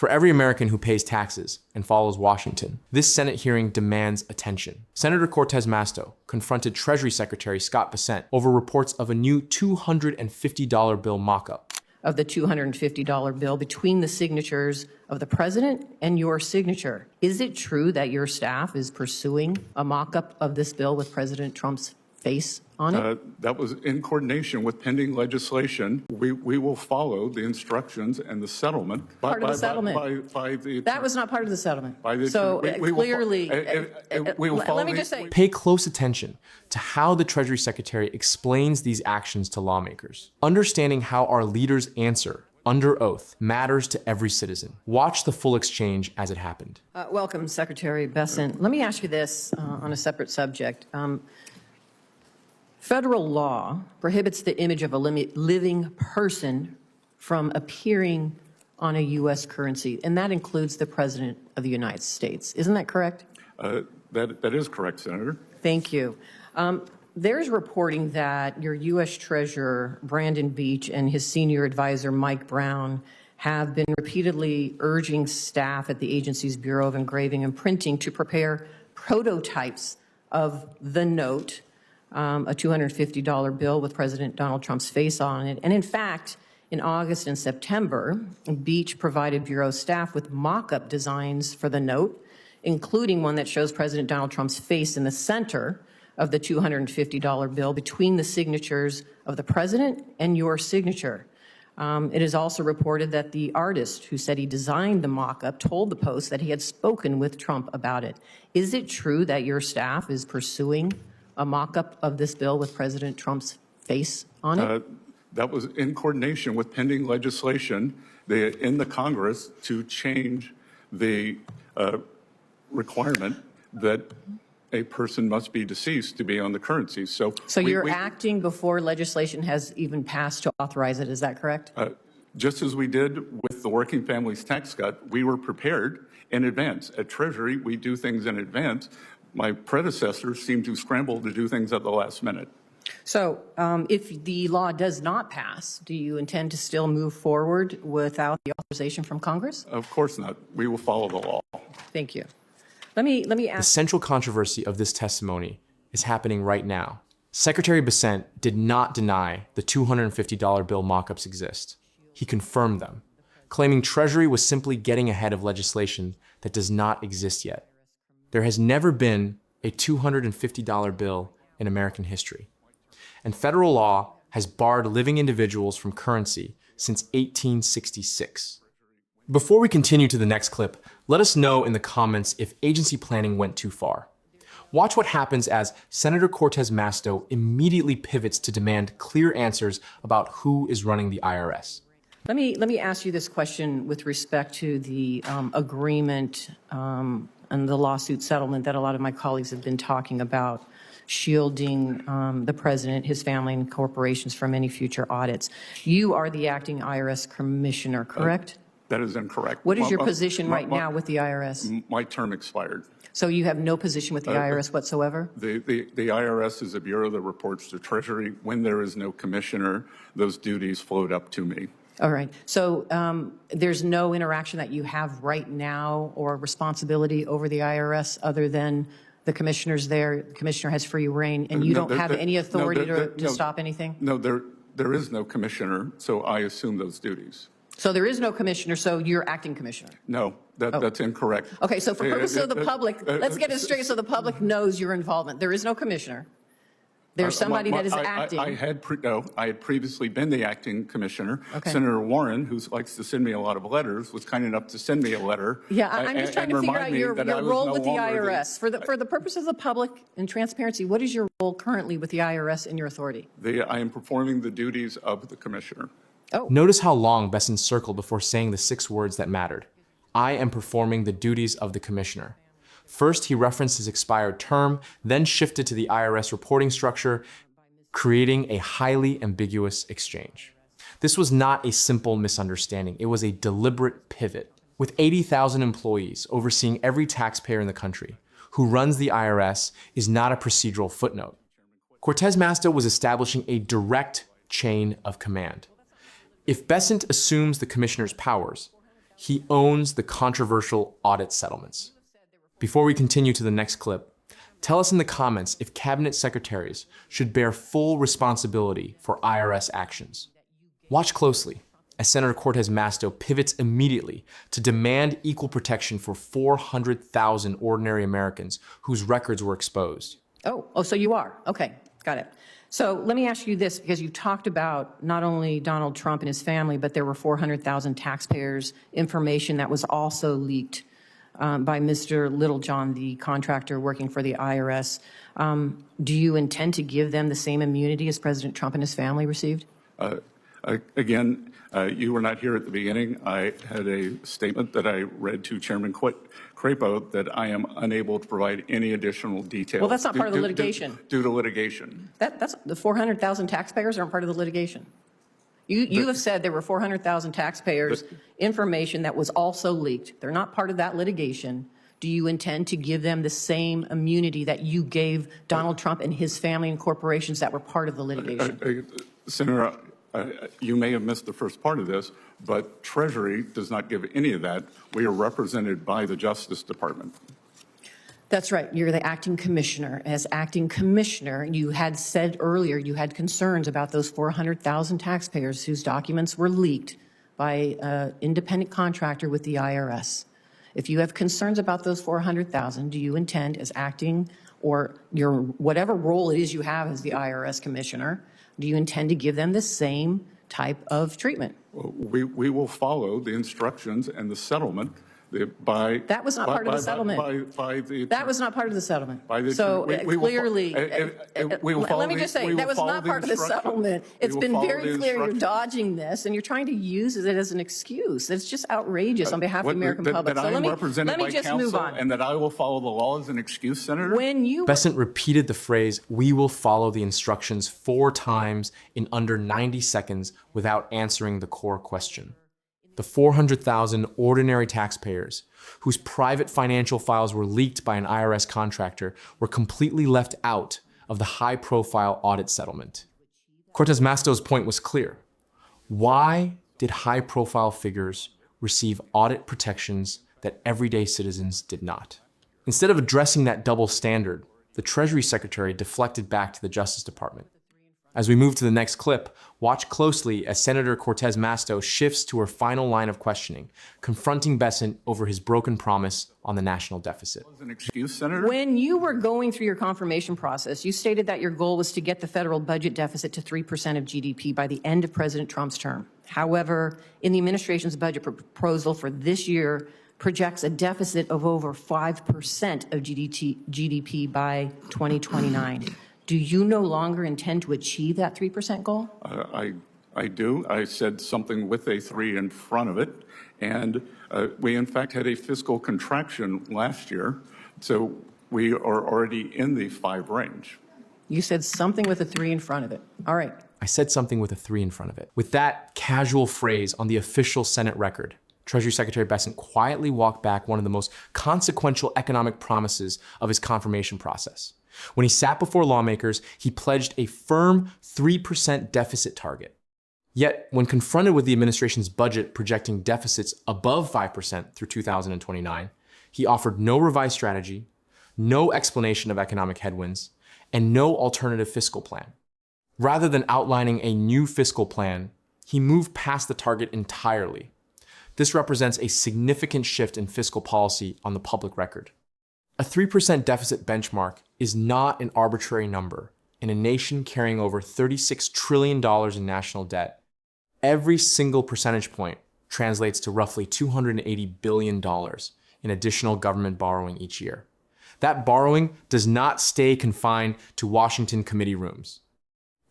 For every American who pays taxes and follows Washington, this Senate hearing demands attention. Senator Cortez Masto confronted Treasury Secretary Scott Bessent over reports of a new $250 bill mock-up. Of the $250 bill between the signatures of the president and your signature. Is it true that your staff is pursuing a mock-up of this bill with President Trump's face on it? That was in coordination with pending legislation. We will follow the instructions and the settlement. Part of the settlement. That was not part of the settlement. So clearly, let me just say. Pay close attention to how the Treasury Secretary explains these actions to lawmakers. Understanding how our leaders answer under oath matters to every citizen. Watch the full exchange as it happened. Welcome, Secretary Bessent. Let me ask you this on a separate subject. Federal law prohibits the image of a living person from appearing on a U.S. currency, and that includes the President of the United States. Isn't that correct? That is correct, Senator. Thank you. There's reporting that your U.S. Treasurer, Brandon Beach, and his senior advisor, Mike Brown, have been repeatedly urging staff at the agency's Bureau of Engraving and Printing to prepare prototypes of the note, a $250 bill with President Donald Trump's face on it. And in fact, in August and September, Beach provided Bureau staff with mock-up designs for the note, including one that shows President Donald Trump's face in the center of the $250 bill between the signatures of the president and your signature. It is also reported that the artist who said he designed the mock-up told the Post that he had spoken with Trump about it. Is it true that your staff is pursuing a mock-up of this bill with President Trump's face on it? That was in coordination with pending legislation in the Congress to change the requirement that a person must be deceased to be on the currency. So you're acting before legislation has even passed to authorize it, is that correct? Just as we did with the Working Families Tax Cut, we were prepared in advance. At Treasury, we do things in advance. My predecessors seem to scramble to do things at the last minute. So if the law does not pass, do you intend to still move forward without the authorization from Congress? Of course not. We will follow the law. Thank you. Let me ask. The central controversy of this testimony is happening right now. Secretary Bessent did not deny the $250 bill mock-ups exist. He confirmed them, claiming Treasury was simply getting ahead of legislation that does not exist yet. There has never been a $250 bill in American history, and federal law has barred living individuals from currency since 1866. Before we continue to the next clip, let us know in the comments if agency planning went too far. Watch what happens as Senator Cortez Masto immediately pivots to demand clear answers about who is running the IRS. Let me ask you this question with respect to the agreement and the lawsuit settlement that a lot of my colleagues have been talking about, shielding the president, his family, and corporations from any future audits. You are the acting IRS commissioner, correct? That is incorrect. What is your position right now with the IRS? My term expired. So you have no position with the IRS whatsoever? The IRS is a bureau that reports to Treasury. When there is no commissioner, those duties float up to me. All right. So there's no interaction that you have right now or responsibility over the IRS other than the commissioners there. The commissioner has free reign, and you don't have any authority to stop anything? No, there is no commissioner, so I assume those duties. So there is no commissioner, so you're acting commissioner? No, that's incorrect. Okay, so for purposes of the public, let's get it straight so the public knows your involvement. There is no commissioner. There's somebody that is acting. I had previously been the acting commissioner. Okay. Senator Warren, who likes to send me a lot of letters, was kind enough to send me a letter. Yeah, I'm just trying to figure out your role with the IRS. For the purpose of the public and transparency, what is your role currently with the IRS and your authority? I am performing the duties of the commissioner. Oh. Notice how long Bessent circled before saying the 6 words that mattered. I am performing the duties of the commissioner. First, he referenced his expired term, then shifted to the IRS reporting structure, creating a highly ambiguous exchange. This was not a simple misunderstanding. It was a deliberate pivot. With 80,000 employees overseeing every taxpayer in the country, who runs the IRS is not a procedural footnote. Cortez Masto was establishing a direct chain of command. If Bessent assumes the commissioner's powers, He owns the controversial audit settlements. Before we continue to the next clip, tell us in the comments if cabinet secretaries should bear full responsibility for IRS actions. Watch closely as Senator Cortez Masto pivots immediately to demand equal protection for 400,000 ordinary Americans whose records were exposed. Oh, so you are. Okay, got it. So let me ask you this, because you talked about not only Donald Trump and his family, but there were 400,000 taxpayers' information that was also leaked by Mr. Littlejohn, the contractor working for the IRS. Do you intend to give them the same immunity as President Trump and his family received? Again, you were not here at the beginning. I had a statement that I read to Chairman Crapo that I am unable to provide any additional details. Well, that's not part of the litigation. Due to litigation. That's the 400,000 taxpayers aren't part of the litigation. You have said there were 400,000 taxpayers' information that was also leaked. They're not part of that litigation. Do you intend to give them the same immunity that you gave Donald Trump and his family and corporations that were part of the litigation? Senator, you may have missed the first part of this, but Treasury does not give any of that. We are represented by the Justice Department. That's right. You're the acting commissioner. As acting commissioner, you had said earlier you had concerns about those 400,000 taxpayers whose documents were leaked by an independent contractor with the IRS. If you have concerns about those 400,000, do you intend as acting or your whatever role it is you have as the IRS commissioner, do you intend to give them the same type of treatment? We will follow the instructions and the settlement that was not part of the settlement. That was not part of the settlement. So clearly, let me just say, that was not part of the settlement. It's been very clear you're dodging this and you're trying to use it as an excuse. It's just outrageous on behalf of the American public. So let me just move on. And that I will follow the law as an excuse, Senator? Bessent repeated the phrase, "We will follow the instructions" 4 times in under 90 seconds without answering the core question. The 400,000 ordinary taxpayers whose private financial files were leaked by an IRS contractor were completely left out of the high-profile audit settlement. Cortez Masto's point was clear. Why did high-profile figures receive audit protections that everyday citizens did not? Instead of addressing that double standard, the Treasury Secretary deflected back to the Justice Department. As we move to the next clip, watch closely as Senator Cortez Masto shifts to her final line of questioning, confronting Bessent over his broken promise on the national deficit. An excuse, Senator? When you were going through your confirmation process, you stated that your goal was to get the federal budget deficit to 3% of GDP by the end of President Trump's term. However, in the administration's budget proposal for this year, projects a deficit of over 5% of GDP by 2029. Do you no longer intend to achieve that 3% goal? I do. I said something with a 3 in front of it. And we, in fact, had a fiscal contraction last year. So we are already in the 5 range. You said something with a 3 in front of it. All right. I said something with a 3 in front of it. With that casual phrase on the official Senate record, Treasury Secretary Bessent quietly walked back one of the most consequential economic promises of his confirmation process. When he sat before lawmakers, he pledged a firm 3% deficit target. Yet, when confronted with the administration's budget projecting deficits above 5% through 2029, he offered no revised strategy, no explanation of economic headwinds, and no alternative fiscal plan. Rather than outlining a new fiscal plan, he moved past the target entirely. This represents a significant shift in fiscal policy on the public record. A 3% deficit benchmark is not an arbitrary number in a nation carrying over $36 trillion in national debt. Every single percentage point translates to roughly $280 billion in additional government borrowing each year. That borrowing does not stay confined to Washington committee rooms.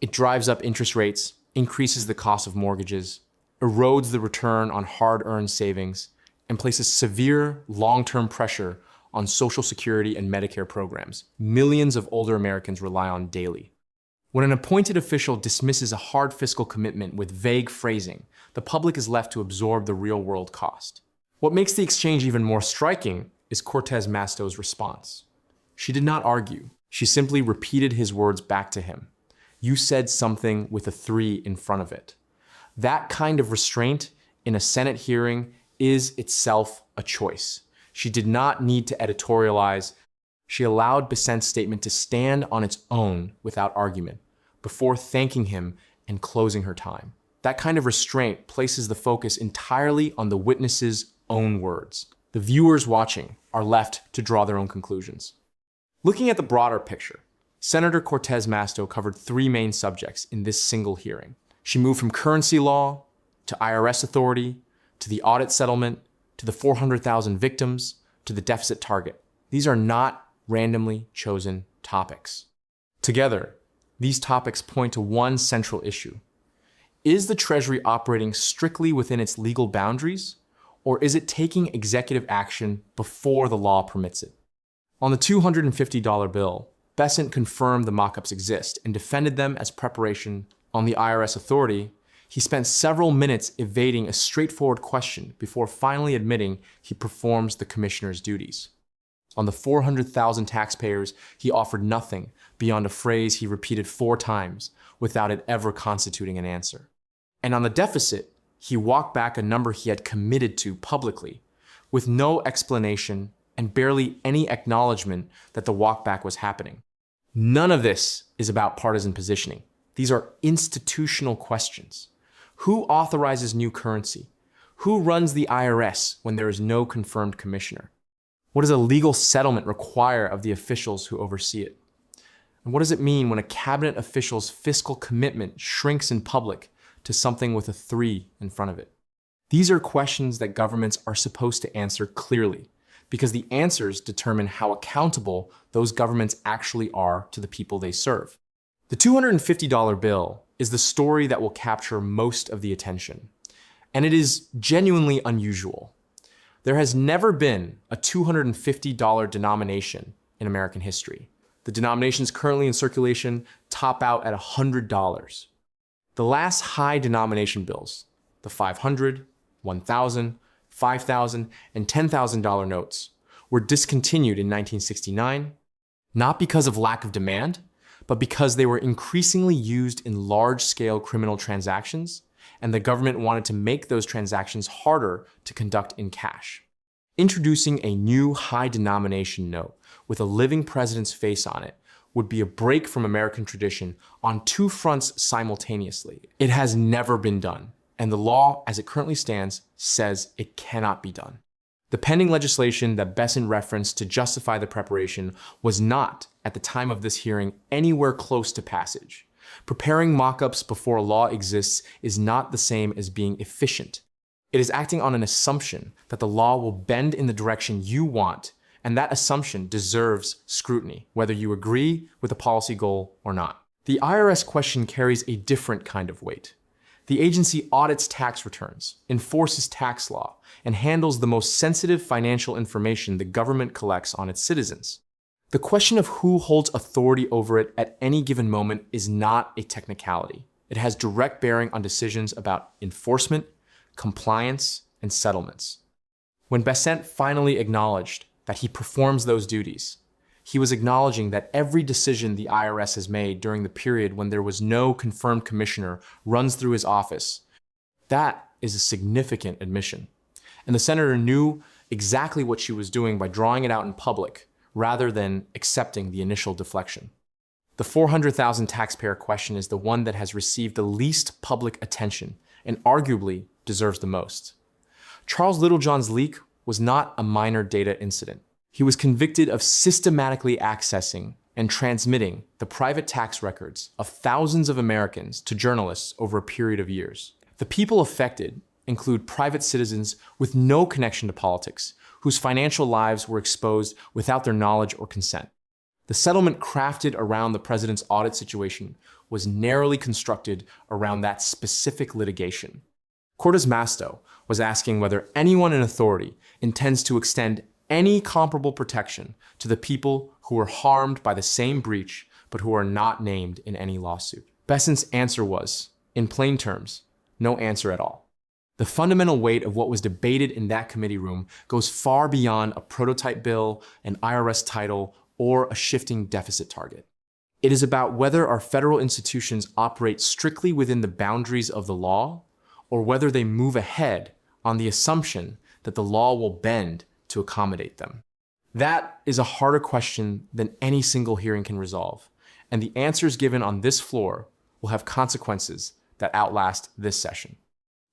It drives up interest rates, increases the cost of mortgages, erodes the return on hard-earned savings, and places severe long-term pressure on Social Security and Medicare programs millions of older Americans rely on daily. When an appointed official dismisses a hard fiscal commitment with vague phrasing, the public is left to absorb the real-world cost. What makes the exchange even more striking is Cortez Masto's response. She did not argue. She simply repeated his words back to him. You said something with a 3 in front of it. That kind of restraint in a Senate hearing is itself a choice. She did not need to editorialize. She allowed Bessent's statement to stand on its own without argument before thanking him and closing her time. That kind of restraint places the focus entirely on the witness's own words. The viewers watching are left to draw their own conclusions. Looking at the broader picture, Senator Cortez Masto covered three main subjects in this single hearing. She moved from currency law to IRS authority, to the audit settlement, to the 400,000 victims, to the deficit target. These are not randomly chosen topics. Together, these topics point to one central issue. Is the Treasury operating strictly within its legal boundaries, or is it taking executive action before the law permits it? On the $250 bill, Bessent confirmed the mockups exist and defended them as preparation. On the IRS authority, he spent several minutes evading a straightforward question before finally admitting he performs the commissioner's duties. On the 400,000 taxpayers, he offered nothing beyond a phrase he repeated 4 times without it ever constituting an answer. And on the deficit, he walked back a number he had committed to publicly, with no explanation and barely any acknowledgement that the walkback was happening. None of this is about partisan positioning. These are institutional questions. Who authorizes new currency? Who runs the IRS when there is no confirmed commissioner? What does a legal settlement require of the officials who oversee it? And what does it mean when a cabinet official's fiscal commitment shrinks in public to something with a 3 in front of it? These are questions that governments are supposed to answer clearly, because the answers determine how accountable those governments actually are to the people they serve. The $250 bill is the story that will capture most of the attention, and it is genuinely unusual. There has never been a $250 denomination in American history. The denominations currently in circulation top out at $100. The last high denomination bills, the $500, $1,000, $5,000, and $10,000 notes, were discontinued in 1969, not because of lack of demand, but because they were increasingly used in large-scale criminal transactions, and the government wanted to make those transactions harder to conduct in cash. Introducing a new high-denomination note with a living president's face on it would be a break from American tradition on 2 fronts simultaneously. It has never been done, and the law, as it currently stands, says it cannot be done. The pending legislation that Bessent referenced to justify the preparation was not, at the time of this hearing, anywhere close to passage. Preparing mockups before a law exists is not the same as being efficient. It is acting on an assumption that the law will bend in the direction you want, and that assumption deserves scrutiny, whether you agree with the policy goal or not. The IRS question carries a different kind of weight. The agency audits tax returns, enforces tax law, and handles the most sensitive financial information the government collects on its citizens. The question of who holds authority over it at any given moment is not a technicality. It has direct bearing on decisions about enforcement, compliance, and settlements. When Bessent finally acknowledged that he performs those duties, he was acknowledging that every decision the IRS has made during the period when there was no confirmed commissioner runs through his office. That is a significant admission. And the senator knew exactly what she was doing by drawing it out in public, rather than accepting the initial deflection. The 400,000 taxpayer question is the one that has received the least public attention and arguably deserves the most. Charles Littlejohn's leak was not a minor data incident. He was convicted of systematically accessing and transmitting the private tax records of thousands of Americans to journalists over a period of years. The people affected include private citizens with no connection to politics, whose financial lives were exposed without their knowledge or consent. The settlement crafted around the president's audit situation was narrowly constructed around that specific litigation. Cortez Masto was asking whether anyone in authority intends to extend any comparable protection to the people who were harmed by the same breach but who are not named in any lawsuit. Bessent's answer was, in plain terms, no answer at all. The fundamental weight of what was debated in that committee room goes far beyond a prototype bill, an IRS title, or a shifting deficit target. It is about whether our federal institutions operate strictly within the boundaries of the law, or whether they move ahead on the assumption that the law will bend to accommodate them? That is a harder question than any single hearing can resolve, and the answers given on this floor will have consequences that outlast this session.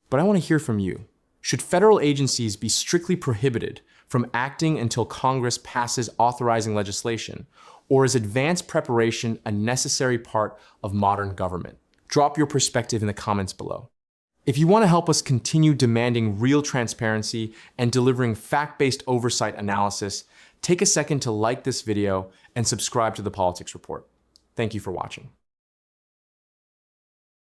But I want to hear from you. Should federal agencies be strictly prohibited from acting until Congress passes authorizing legislation, or is advanced preparation a necessary part of modern government? Drop your perspective in the comments below. If you want to help us continue demanding real transparency and delivering fact-based oversight analysis, take a second to like this video and subscribe to the Politics Report. Thank you for watching.